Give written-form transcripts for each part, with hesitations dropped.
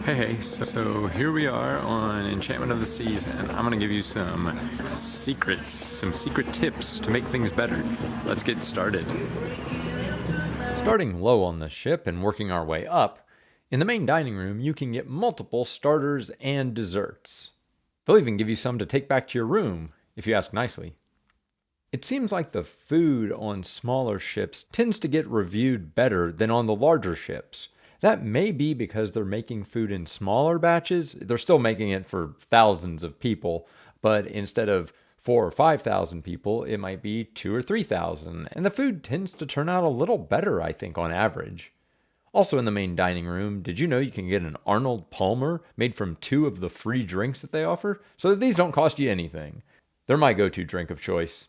So here we are on Enchantment of the Seas, and I'm gonna give you some secrets, some secret tips to make things better. Let's get started. Starting low on the ship and working our way up, in the main dining room you can get multiple starters and desserts. They'll even give you some to take back to your room, if you ask nicely. It seems like the food on smaller ships tends to get reviewed better than on the larger ships. That may be because they're making food in smaller batches. They're still making it for thousands of people, but instead of 4 or 5,000 people, it might be 2 or 3,000, and the food tends to turn out a little better, I think, on average. Also in the main dining room, did you know you can get an Arnold Palmer made from 2 of the free drinks that they offer? So these don't cost you anything. They're my go-to drink of choice.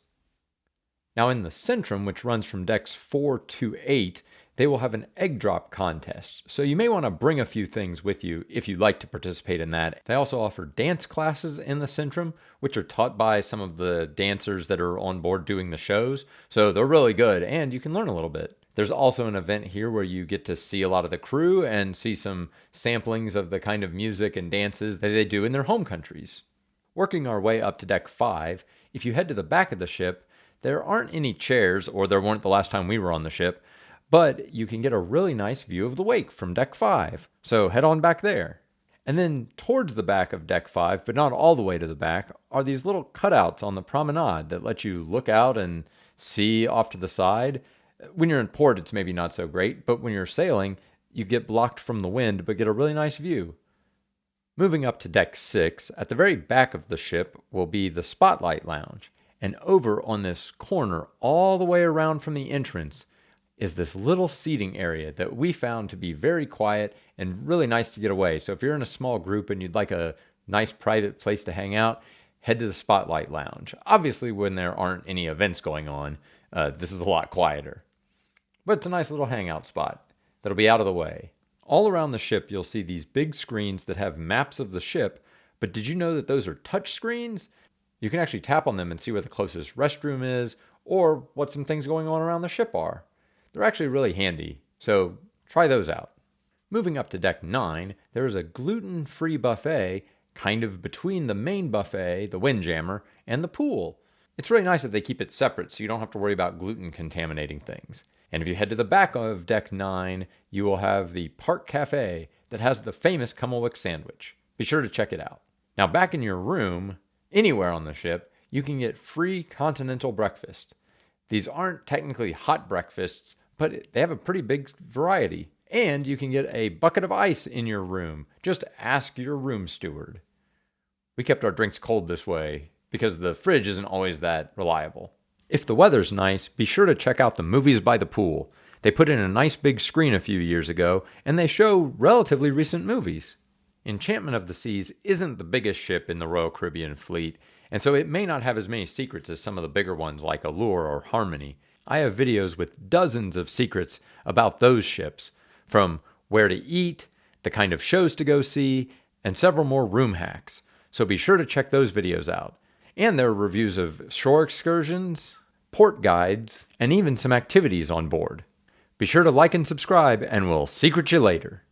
Now in the Centrum, which runs from decks 4 to 8, they will have an egg drop contest. So you may want to bring a few things with you if you'd like to participate in that. They also offer dance classes in the Centrum, which are taught by some of the dancers that are on board doing the shows. So they're really good and you can learn a little bit. There's also an event here where you get to see a lot of the crew and see some samplings of the kind of music and dances that they do in their home countries. Working our way up to deck 5, if you head to the back of the ship, there aren't any chairs, or there weren't the last time we were on the ship, but you can get a really nice view of the wake from deck 5. So head on back there. And then towards the back of deck 5, but not all the way to the back, are these little cutouts on the promenade that let you look out and see off to the side. When you're in port, it's maybe not so great, but when you're sailing, you get blocked from the wind, but get a really nice view. Moving up to deck 6, at the very back of the ship will be the Spotlight Lounge. And over on this corner, all the way around from the entrance, is this little seating area that we found to be very quiet and really nice to get away. So if you're in a small group and you'd like a nice private place to hang out, head to the Spotlight Lounge. Obviously, when there aren't any events going on, this is a lot quieter. But it's a nice little hangout spot that'll be out of the way. All around the ship, you'll see these big screens that have maps of the ship, but did you know that those are touch screens? You can actually tap on them and see where the closest restroom is or what some things going on around the ship are. They're actually really handy, so try those out. Moving up to deck 9, there is a gluten-free buffet kind of between the main buffet, the Windjammer, and the pool. It's really nice that they keep it separate so you don't have to worry about gluten contaminating things. And if you head to the back of deck 9, you will have the Park Cafe that has the famous Cummelwick sandwich. Be sure to check it out. Now back in your room, anywhere on the ship, you can get free continental breakfast. These aren't technically hot breakfasts, but they have a pretty big variety. And you can get a bucket of ice in your room. Just ask your room steward. We kept our drinks cold this way because the fridge isn't always that reliable. If the weather's nice, be sure to check out the Movies by the Pool. They put in a nice big screen a few years ago, and they show relatively recent movies. Enchantment of the Seas isn't the biggest ship in the Royal Caribbean fleet, and so it may not have as many secrets as some of the bigger ones like Allure or Harmony. I have videos with dozens of secrets about those ships, from where to eat, the kind of shows to go see, and several more room hacks. So be sure to check those videos out. And there are reviews of shore excursions, port guides, and even some activities on board. Be sure to like and subscribe, and we'll secret you later.